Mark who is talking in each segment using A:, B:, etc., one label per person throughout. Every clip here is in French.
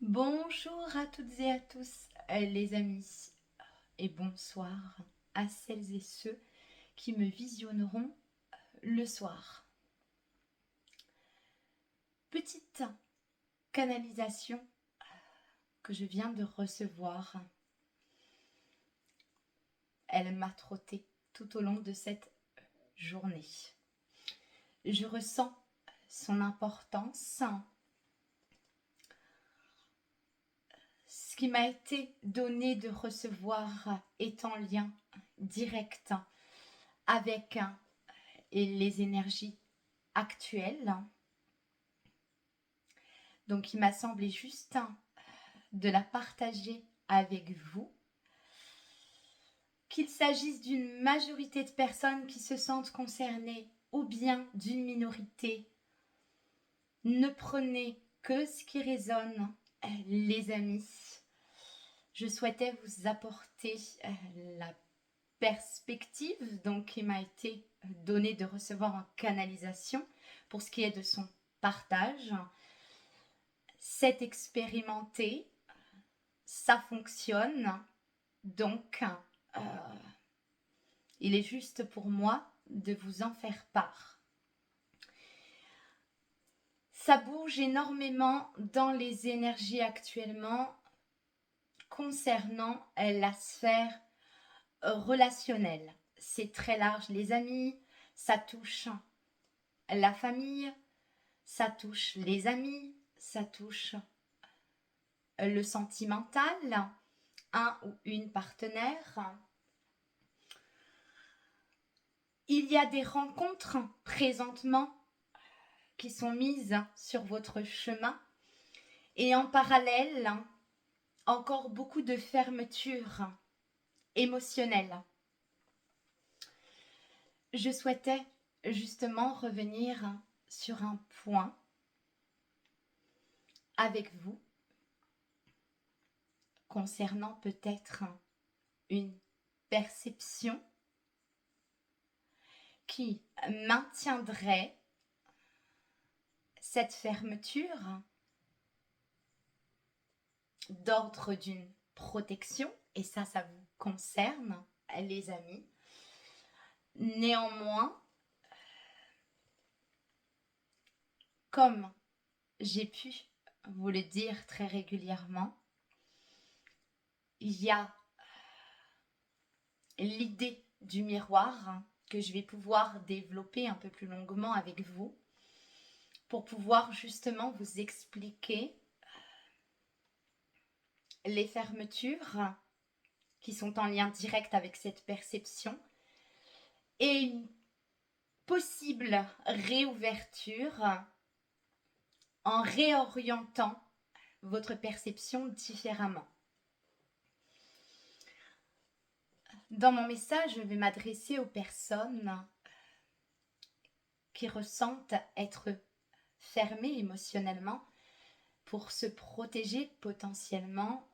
A: Bonjour à toutes et à tous les amis et bonsoir à celles et ceux qui me visionneront le soir. Petite canalisation que je viens de recevoir. Elle m'a trotté tout au long de cette journée. Je ressens son importance. Ce qui m'a été donné de recevoir est en lien direct avec les énergies actuelles. Donc il m'a semblé juste de la partager avec vous. Qu'il s'agisse d'une majorité de personnes qui se sentent concernées ou bien d'une minorité, ne prenez que ce qui résonne, les amis. Je souhaitais vous apporter la perspective donc qui m'a été donnée de recevoir en canalisation pour ce qui est de son partage. C'est expérimenté, ça fonctionne, donc il est juste pour moi de vous en faire part. Ça bouge énormément dans les énergies actuellement concernant la sphère relationnelle. C'est très large, les amis, ça touche la famille, ça touche les amis, ça touche le sentimental, un ou une partenaire. Il y a des rencontres présentement qui sont mises sur votre chemin et en parallèle, encore beaucoup de fermeture émotionnelle. Je souhaitais justement revenir sur un point avec vous concernant peut-être une perception qui maintiendrait cette fermeture d'ordre d'une protection, et ça vous concerne, les amis. Néanmoins, comme j'ai pu vous le dire très régulièrement, il y a l'idée du miroir que je vais pouvoir développer un peu plus longuement avec vous pour pouvoir justement vous expliquer les fermetures qui sont en lien direct avec cette perception et une possible réouverture en réorientant votre perception différemment. Dans mon message, je vais m'adresser aux personnes qui ressentent être fermées émotionnellement pour se protéger potentiellement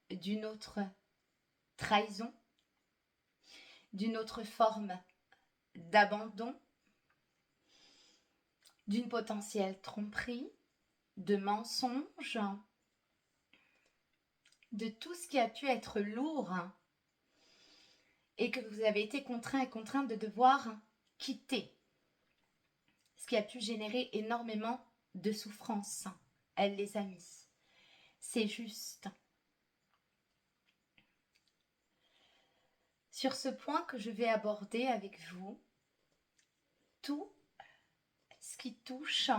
A: d'une autre trahison, d'une autre forme d'abandon, d'une potentielle tromperie, de mensonges, de tout ce qui a pu être lourd et que vous avez été contraint et contrainte de devoir quitter, ce qui a pu générer énormément de souffrance, elle les a mis. C'est juste. Sur ce point que je vais aborder avec vous, tout ce qui touche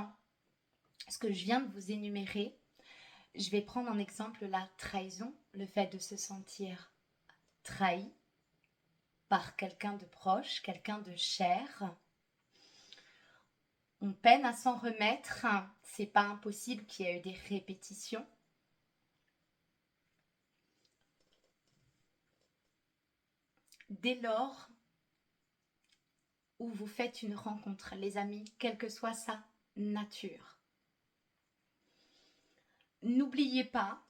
A: ce que je viens de vous énumérer, je vais prendre en exemple la trahison, le fait de se sentir trahi par quelqu'un de proche, quelqu'un de cher. On peine à s'en remettre, c'est pas impossible qu'il y ait eu des répétitions. Dès lors où vous faites une rencontre, les amis, quelle que soit sa nature, n'oubliez pas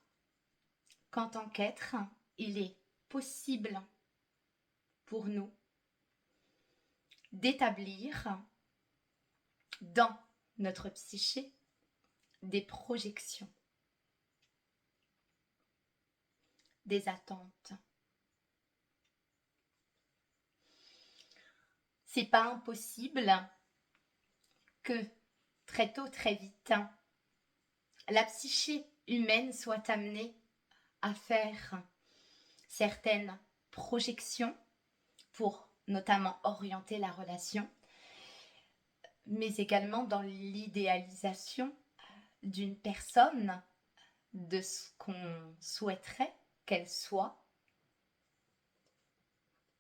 A: qu'en tant qu'être, il est possible pour nous d'établir dans notre psyché des projections. des attentes. C'est pas impossible que très tôt, très vite, la psyché humaine soit amenée à faire certaines projections pour notamment orienter la relation, mais également dans l'idéalisation d'une personne, de ce qu'on souhaiterait qu'elle soit.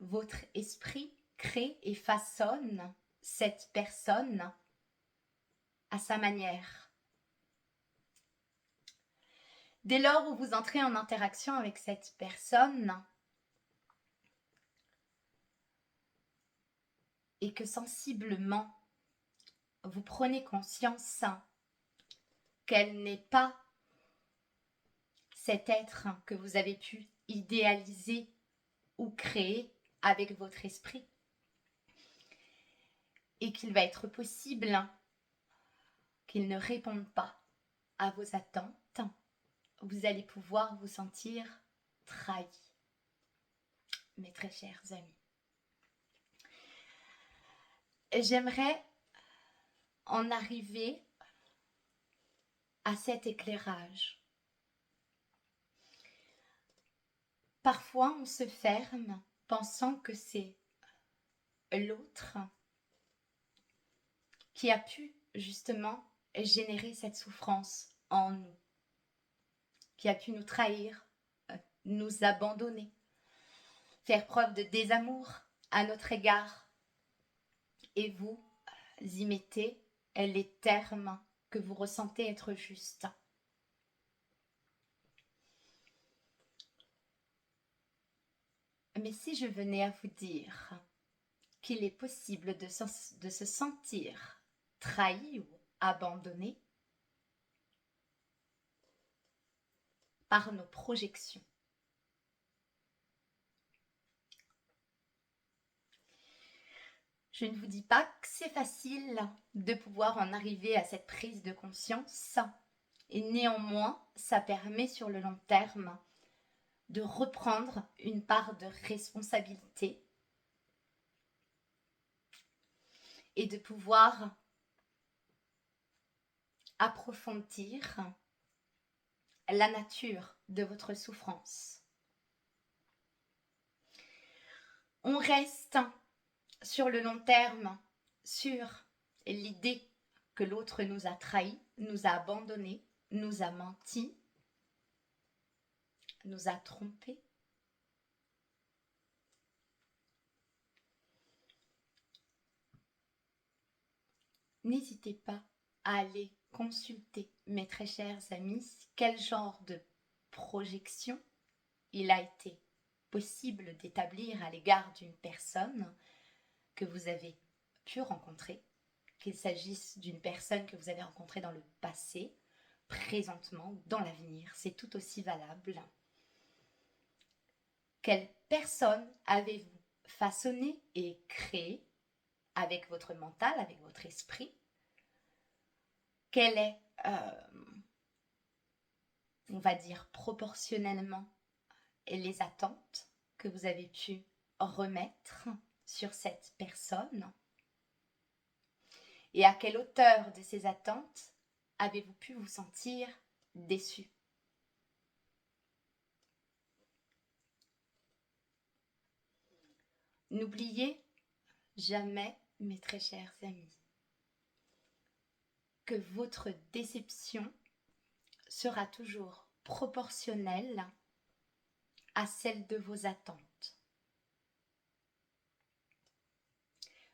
A: Votre esprit crée et façonne cette personne à sa manière. Dès lors où vous entrez en interaction avec cette personne et que sensiblement vous prenez conscience qu'elle n'est pas cet être que vous avez pu idéaliser ou créer avec votre esprit, et qu'il va être possible qu'il ne réponde pas à vos attentes, vous allez pouvoir vous sentir trahi, mes très chers amis. J'aimerais en arriver à cet éclairage. Parfois, on se ferme pensant que c'est l'autre qui a pu justement générer cette souffrance en nous, qui a pu nous trahir, nous abandonner, faire preuve de désamour à notre égard. Et vous y mettez les termes que vous ressentez être justes. Mais si je venais à vous dire qu'il est possible de se sentir trahi ou abandonné par nos projections, je ne vous dis pas que c'est facile de pouvoir en arriver à cette prise de conscience, et néanmoins, ça permet sur le long terme de reprendre une part de responsabilité et de pouvoir approfondir la nature de votre souffrance. On reste sur le long terme sur l'idée que l'autre nous a trahis, nous a abandonnés, nous a menti, nous a trompés. N'hésitez pas à aller consulter, mes très chers amis, quel genre de projection il a été possible d'établir à l'égard d'une personne que vous avez pu rencontrer, qu'il s'agisse d'une personne que vous avez rencontrée dans le passé, présentement ou dans l'avenir, c'est tout aussi valable. Quelle personne avez-vous façonné et créé avec votre mental, avec votre esprit? Quelle est, on va dire, proportionnellement les attentes que vous avez pu remettre sur cette personne? Et à quelle hauteur de ces attentes avez-vous pu vous sentir déçu? N'oubliez jamais, mes très chers amis, que votre déception sera toujours proportionnelle à celle de vos attentes.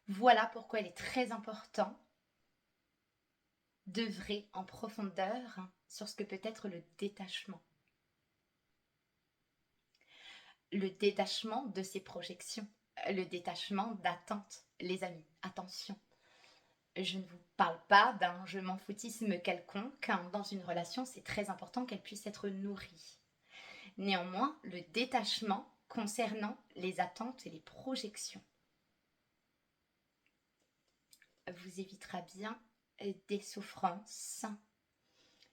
A: Voilà pourquoi il est très important d'œuvrer en profondeur sur ce que peut être le détachement. Le détachement de ces projections, le détachement d'attentes. Les amis, attention. Je ne vous parle pas d'un je m'en foutisme quelconque. Dans une relation, c'est très important qu'elle puisse être nourrie. Néanmoins, le détachement concernant les attentes et les projections vous évitera bien des souffrances,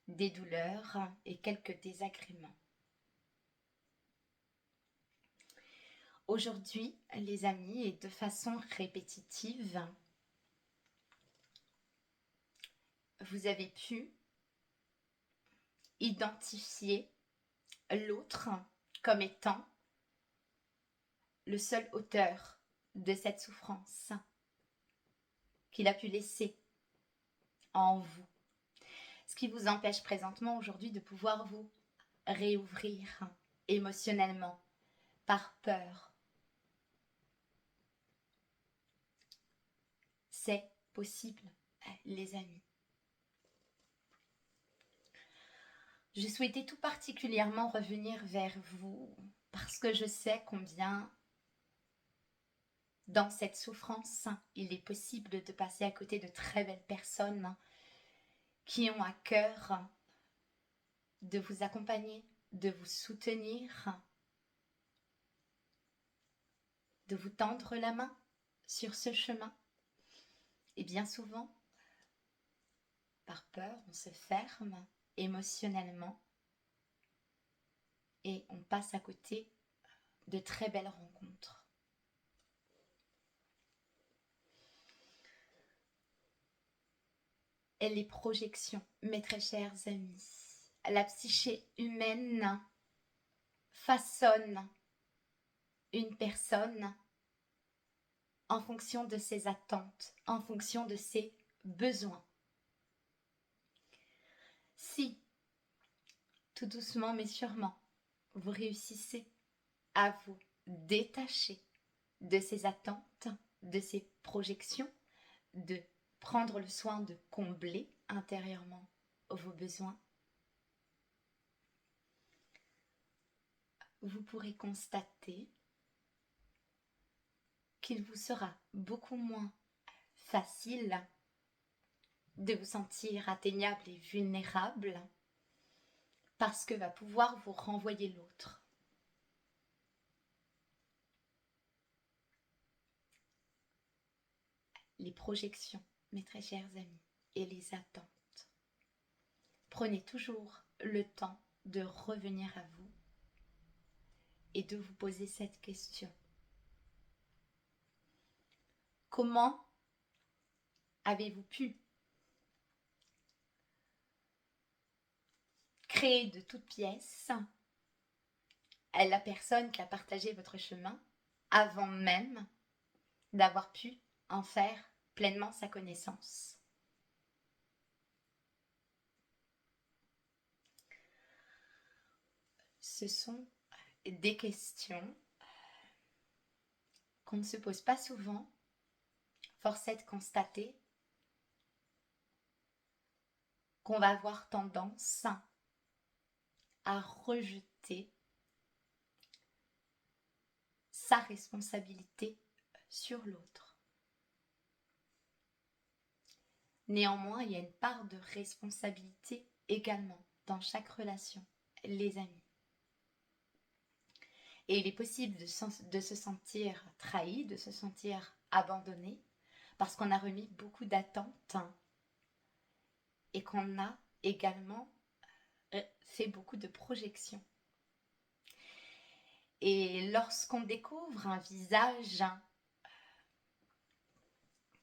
A: des douleurs et quelques désagréments. Aujourd'hui, les amis, et de façon répétitive, vous avez pu identifier l'autre comme étant le seul auteur de cette souffrance qu'il a pu laisser en vous. Ce qui vous empêche présentement aujourd'hui de pouvoir vous réouvrir émotionnellement par peur. C'est possible, les amis. Je souhaitais tout particulièrement revenir vers vous parce que je sais combien dans cette souffrance, il est possible de passer à côté de très belles personnes qui ont à cœur de vous accompagner, de vous soutenir, de vous tendre la main sur ce chemin. Et bien souvent, par peur, on se ferme émotionnellement et on passe à côté de très belles rencontres. Et les projections, mes très chers amis, la psyché humaine façonne une personne en fonction de ses attentes, en fonction de ses besoins. Si, tout doucement mais sûrement, vous réussissez à vous détacher de ces attentes, de ces projections, de prendre le soin de combler intérieurement vos besoins, vous pourrez constater qu'il vous sera beaucoup moins facile de vous sentir atteignable et vulnérable parce que va pouvoir vous renvoyer l'autre. Les projections, mes très chers amis, et les attentes. Prenez toujours le temps de revenir à vous et de vous poser cette question. Comment avez-vous pu créer de toutes pièces la personne qui a partagé votre chemin avant même d'avoir pu en faire pleinement sa connaissance? Ce sont des questions qu'on ne se pose pas souvent. Force est de constater qu'on va avoir tendance à rejeter sa responsabilité sur l'autre. Néanmoins, il y a une part de responsabilité également dans chaque relation, les amis. Et il est possible de se sentir trahi, de se sentir abandonné, parce qu'on a remis beaucoup d'attentes et qu'on a également fait beaucoup de projections. Et lorsqu'on découvre un visage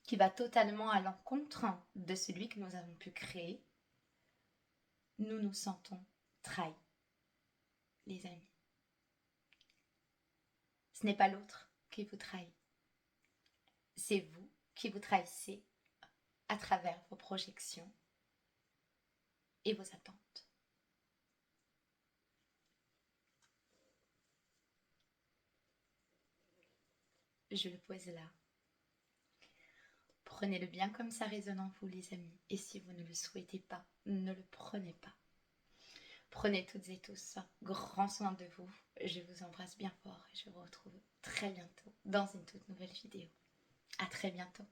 A: qui va totalement à l'encontre de celui que nous avons pu créer, nous nous sentons trahis, les amis. Ce n'est pas l'autre qui vous trahit, c'est vous qui vous trahissez à travers vos projections et vos attentes. Je le pose là. Prenez-le bien comme ça résonne en vous, les amis. Et si vous ne le souhaitez pas, ne le prenez pas. Prenez toutes et tous grand soin de vous. Je vous embrasse bien fort et je vous retrouve très bientôt dans une toute nouvelle vidéo. À très bientôt.